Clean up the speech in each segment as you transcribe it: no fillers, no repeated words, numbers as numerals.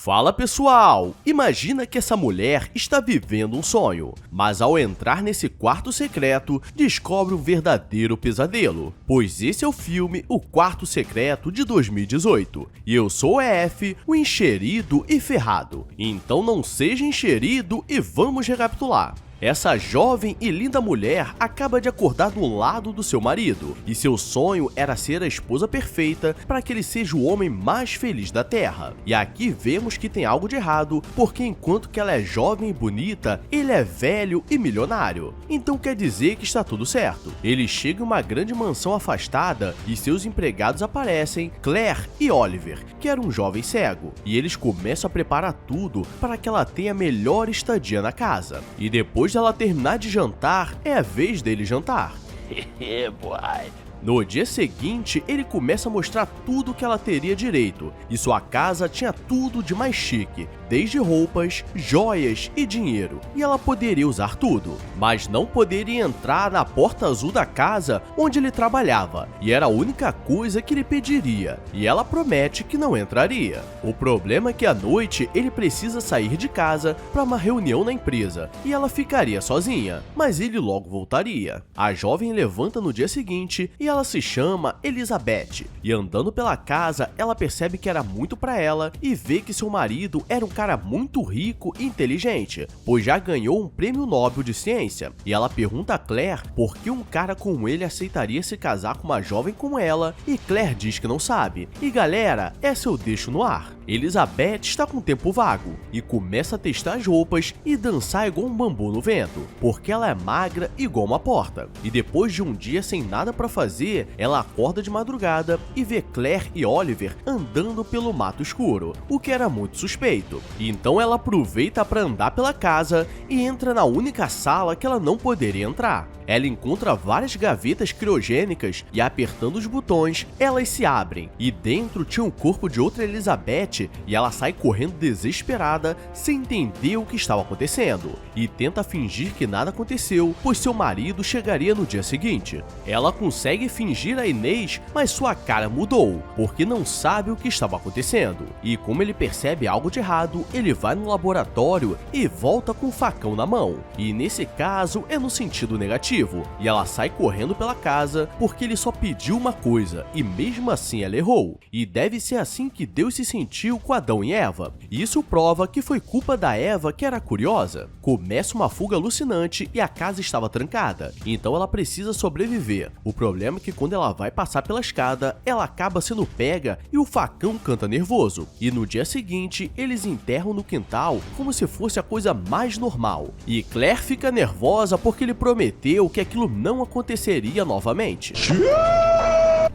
Fala pessoal! Imagina que essa mulher está vivendo um sonho, mas ao entrar nesse quarto secreto, descobre um verdadeiro pesadelo. Pois esse é o filme O Quarto Secreto de 2018, e eu sou o EF, o encherido e ferrado. Então não seja encherido e vamos recapitular. Essa jovem e linda mulher acaba de acordar do lado do seu marido, e seu sonho era ser a esposa perfeita para que ele seja o homem mais feliz da Terra. E aqui vemos que tem algo de errado, porque enquanto que ela é jovem e bonita, ele é velho e milionário. Então quer dizer que está tudo certo. Ele chega em uma grande mansão afastada e seus empregados aparecem, Claire e Oliver, que era um jovem cego, e eles começam a preparar tudo para que ela tenha a melhor estadia na casa. E depois ela terminar de jantar, é a vez dele jantar. No dia seguinte, ele começa a mostrar tudo que ela teria direito, e sua casa tinha tudo de mais chique, desde roupas, joias e dinheiro, e ela poderia usar tudo, mas não poderia entrar na porta azul da casa onde ele trabalhava, e era a única coisa que ele pediria, e ela promete que não entraria. O problema é que à noite ele precisa sair de casa para uma reunião na empresa, e ela ficaria sozinha, mas ele logo voltaria. A jovem levanta no dia seguinte e ela se chama Elizabeth, e andando pela casa, ela percebe que era muito pra ela e vê que seu marido era um cara muito rico e inteligente, pois já ganhou um prêmio Nobel de ciência, e ela pergunta a Claire por que um cara como ele aceitaria se casar com uma jovem como ela, e Claire diz que não sabe. E galera, essa eu deixo no ar. Elizabeth está com tempo vago e começa a testar as roupas e dançar igual um bambu no vento, porque ela é magra igual uma porta. E depois de um dia sem nada pra fazer, ela acorda de madrugada e vê Claire e Oliver andando pelo mato escuro, o que era muito suspeito. E então ela aproveita para andar pela casa e entra na única sala que ela não poderia entrar. Ela encontra várias gavetas criogênicas e, apertando os botões, elas se abrem, e dentro tinha o corpo de outra Elizabeth, e ela sai correndo desesperada, sem entender o que estava acontecendo, e tenta fingir que nada aconteceu, pois seu marido chegaria no dia seguinte. Ela consegue fingir a Inês, mas sua cara mudou, porque não sabe o que estava acontecendo, e como ele percebe algo de errado, ele vai no laboratório e volta com o facão na mão, e nesse caso é no sentido negativo. E ela sai correndo pela casa porque ele só pediu uma coisa e mesmo assim ela errou. E deve ser assim que Deus se sentiu com Adão e Eva. Isso prova que foi culpa da Eva, que era curiosa. Começa uma fuga alucinante e a casa estava trancada, então ela precisa sobreviver. O problema é que quando ela vai passar pela escada, ela acaba sendo pega e o facão canta nervoso. E no dia seguinte, eles enterram no quintal como se fosse a coisa mais normal. E Claire fica nervosa porque ele prometeu que aquilo não aconteceria novamente.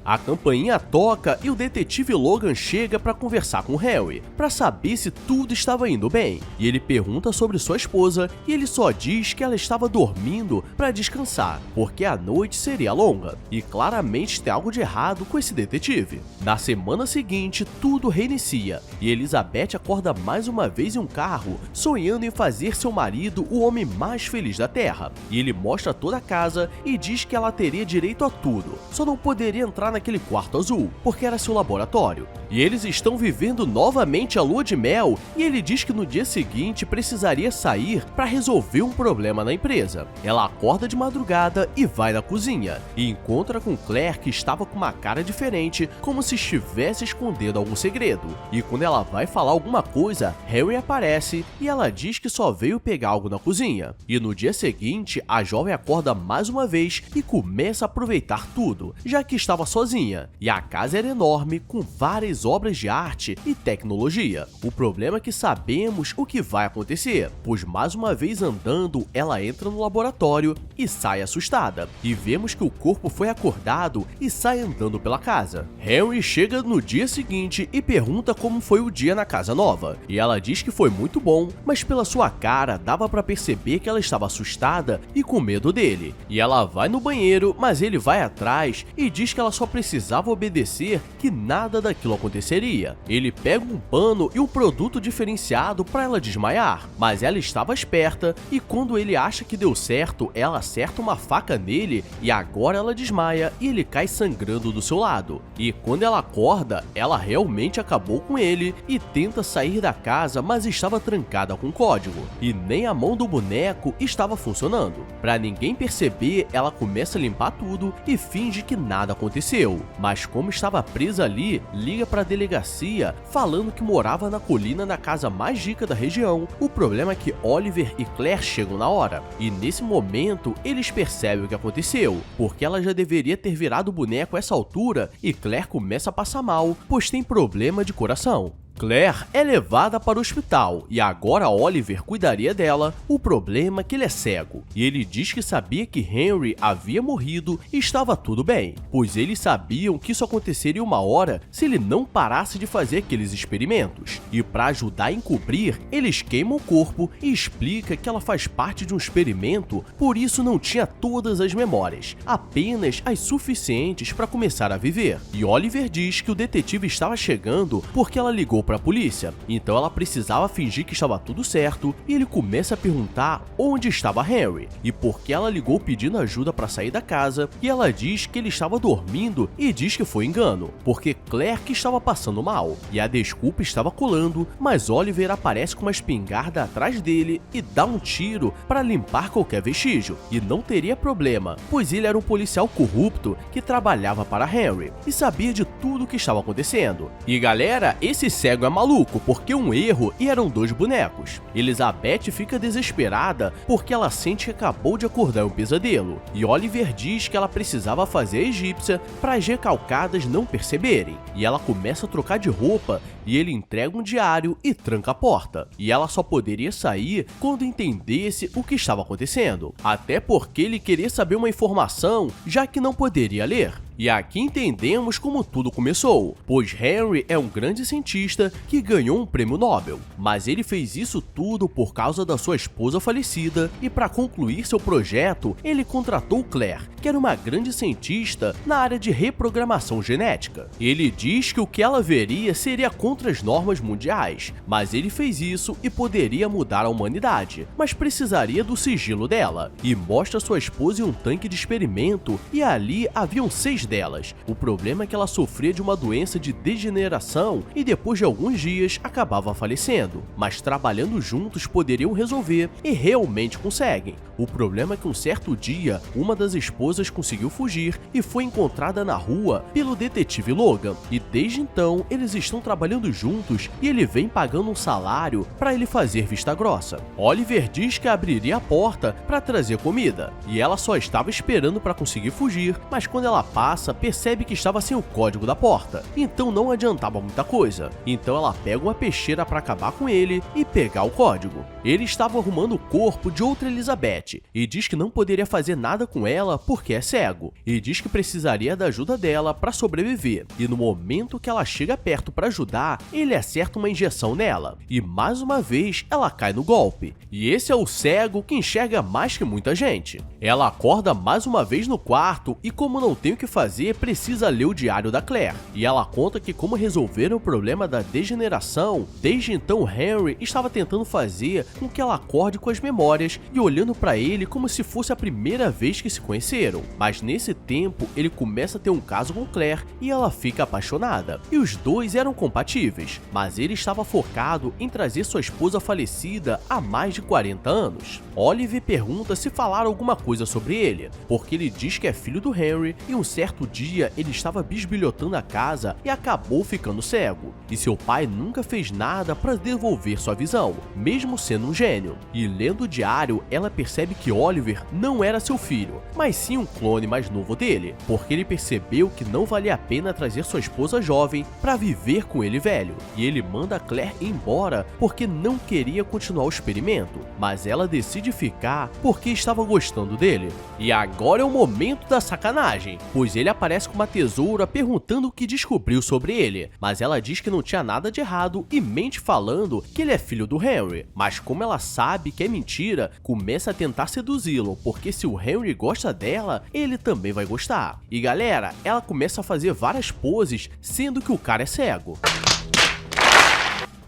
A campainha toca e o detetive Logan chega para conversar com Harry, para saber se tudo estava indo bem. E ele pergunta sobre sua esposa e ele só diz que ela estava dormindo para descansar, porque a noite seria longa. E claramente tem algo de errado com esse detetive. Na semana seguinte, tudo reinicia e Elizabeth acorda mais uma vez em um carro, sonhando em fazer seu marido o homem mais feliz da Terra. E ele mostra toda a casa e diz que ela teria direito a tudo, só não poderia entrar naquele quarto azul, porque era seu laboratório. E eles estão vivendo novamente a lua de mel, e ele diz que no dia seguinte precisaria sair para resolver um problema na empresa. Ela acorda de madrugada e vai na cozinha, e encontra com Claire, que estava com uma cara diferente, como se estivesse escondendo algum segredo. E quando ela vai falar alguma coisa, Harry aparece e ela diz que só veio pegar algo na cozinha. E no dia seguinte, a jovem acorda mais uma vez e começa a aproveitar tudo, já que estava sozinha, e a casa era enorme, com várias obras de arte e tecnologia. O problema é que sabemos o que vai acontecer, pois mais uma vez andando, ela entra no laboratório e sai assustada, e vemos que o corpo foi acordado e sai andando pela casa. Harry chega no dia seguinte e pergunta como foi o dia na casa nova, e ela diz que foi muito bom, mas pela sua cara dava para perceber que ela estava assustada e com medo dele. E ela vai no banheiro, mas ele vai atrás e diz que ela só precisava obedecer que nada daquilo aconteceria. Ele pega um pano e um produto diferenciado para ela desmaiar, mas ela estava esperta e quando ele acha que deu certo, ela acerta uma faca nele e agora ela desmaia e ele cai sangrando do seu lado. E quando ela acorda, ela realmente acabou com ele e tenta sair da casa, mas estava trancada com código e nem a mão do boneco estava funcionando. Para ninguém perceber, ela começa a limpar tudo e finge que nada aconteceu, mas como estava presa ali, liga para a delegacia falando que morava na colina na casa mais rica da região. O problema é que Oliver e Claire chegam na hora e nesse momento eles percebem o que aconteceu, porque ela já deveria ter virado o boneco a essa altura e Claire começa a passar mal, pois tem problema de coração. Claire é levada para o hospital e agora Oliver cuidaria dela. O problema é que ele é cego e ele diz que sabia que Henry havia morrido e estava tudo bem, pois eles sabiam que isso aconteceria uma hora se ele não parasse de fazer aqueles experimentos. E para ajudar a encobrir, eles queimam o corpo e explica que ela faz parte de um experimento, por isso não tinha todas as memórias, apenas as suficientes para começar a viver. E Oliver diz que o detetive estava chegando porque ela ligou para a polícia, então ela precisava fingir que estava tudo certo e ele começa a perguntar onde estava Henry e por que ela ligou pedindo ajuda para sair da casa e ela diz que ele estava dormindo e diz que foi engano, porque Claire que estava passando mal e a desculpa estava colando, mas Oliver aparece com uma espingarda atrás dele e dá um tiro para limpar qualquer vestígio e não teria problema, pois ele era um policial corrupto que trabalhava para Henry e sabia de tudo o que estava acontecendo. E galera, esse cego é maluco porque um erro e eram dois bonecos. Elizabeth fica desesperada porque ela sente que acabou de acordar um pesadelo e Oliver diz que ela precisava fazer a egípcia para as recalcadas não perceberem e ela começa a trocar de roupa e ele entrega um diário e tranca a porta e ela só poderia sair quando entendesse o que estava acontecendo, até porque ele queria saber uma informação já que não poderia ler. E aqui entendemos como tudo começou, pois Henry é um grande cientista que ganhou um prêmio Nobel, mas ele fez isso tudo por causa da sua esposa falecida e para concluir seu projeto, ele contratou Claire, que era uma grande cientista na área de reprogramação genética. Ele diz que o que ela veria seria contra as normas mundiais, mas ele fez isso e poderia mudar a humanidade, mas precisaria do sigilo dela, e mostra sua esposa em um tanque de experimento e ali haviam 6 delas. O problema é que ela sofria de uma doença de degeneração e depois de alguns dias acabava falecendo, mas trabalhando juntos poderiam resolver e realmente conseguem. O problema é que um certo dia, uma das esposas conseguiu fugir e foi encontrada na rua pelo detetive Logan, e desde então eles estão trabalhando juntos e ele vem pagando um salário para ele fazer vista grossa. Oliver diz que abriria a porta para trazer comida e ela só estava esperando para conseguir fugir, mas quando ela passa, percebe que estava sem o código da porta, então não adiantava muita coisa. Então ela pega uma peixeira para acabar com ele e pegar o código. Ele estava arrumando o corpo de outra Elizabeth e diz que não poderia fazer nada com ela porque é cego, e diz que precisaria da ajuda dela para sobreviver. E no momento que ela chega perto para ajudar, ele acerta uma injeção nela e mais uma vez ela cai no golpe. E esse é o cego que enxerga mais que muita gente. Ela acorda mais uma vez no quarto e como não tem o que fazer, precisa ler o diário da Claire. E ela conta que como resolveram o problema da degeneração, desde então Henry estava tentando fazer com que ela acorde com as memórias e olhando para ele como se fosse a primeira vez que se conheceram. Mas nesse tempo, ele começa a ter um caso com Claire e ela fica apaixonada. E os dois eram compatíveis, mas ele estava focado em trazer sua esposa falecida há mais de 40 anos. Oliver pergunta se falaram alguma coisa sobre ele, porque ele diz que é filho do Henry e um certo dia ele estava bisbilhotando a casa e acabou ficando cego. E seu pai nunca fez nada para devolver sua visão, mesmo sendo um gênio. E lendo o diário, ela percebe que Oliver não era seu filho, mas sim um clone mais novo dele, porque ele percebeu que não valia a pena trazer sua esposa jovem para viver com ele velho. velho, e ele manda a Claire embora porque não queria continuar o experimento, mas ela decide ficar porque estava gostando dele. E agora é o momento da sacanagem, pois ele aparece com uma tesoura perguntando o que descobriu sobre ele, mas ela diz que não tinha nada de errado e mente falando que ele é filho do Henry, mas como ela sabe que é mentira, começa a tentar seduzi-lo, porque se o Henry gosta dela, ele também vai gostar. E galera, ela começa a fazer várias poses, sendo que o cara é cego.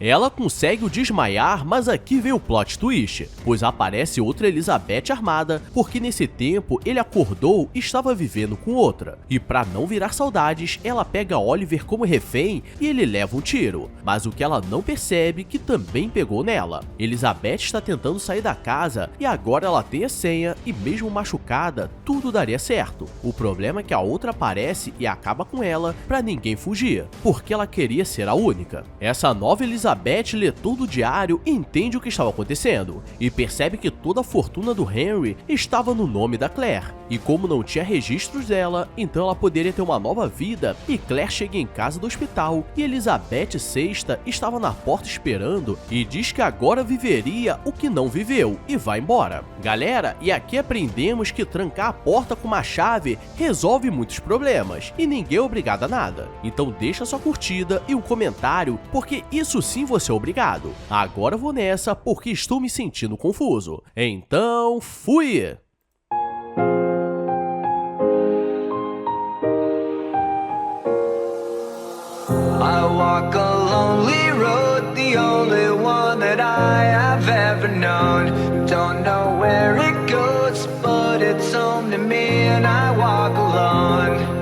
Ela consegue o desmaiar, mas aqui vem o plot twist, pois aparece outra Elizabeth armada, porque nesse tempo ele acordou e estava vivendo com outra. E pra não virar saudades, ela pega Oliver como refém e ele leva um tiro. Mas o que ela não percebe que também pegou nela. Elizabeth está tentando sair da casa e agora ela tem a senha e mesmo machucada, tudo daria certo. O problema é que a outra aparece e acaba com ela pra ninguém fugir, porque ela queria ser a única. Essa nova Elizabeth lê todo o diário e entende o que estava acontecendo, e percebe que toda a fortuna do Henry estava no nome da Claire, e como não tinha registros dela, então ela poderia ter uma nova vida, e Claire chega em casa do hospital, e Elizabeth VI estava na porta esperando, e diz que agora viveria o que não viveu, e vai embora. Galera, e aqui aprendemos que trancar a porta com uma chave resolve muitos problemas, e ninguém é obrigado a nada. Então deixa sua curtida e um comentário, porque isso sim você é obrigado. Agora eu vou nessa porque estou me sentindo confuso. Então, fui! I walk a lonely road, the only one that I have ever known. Don't know where it goes, but it's home to me and I walk alone.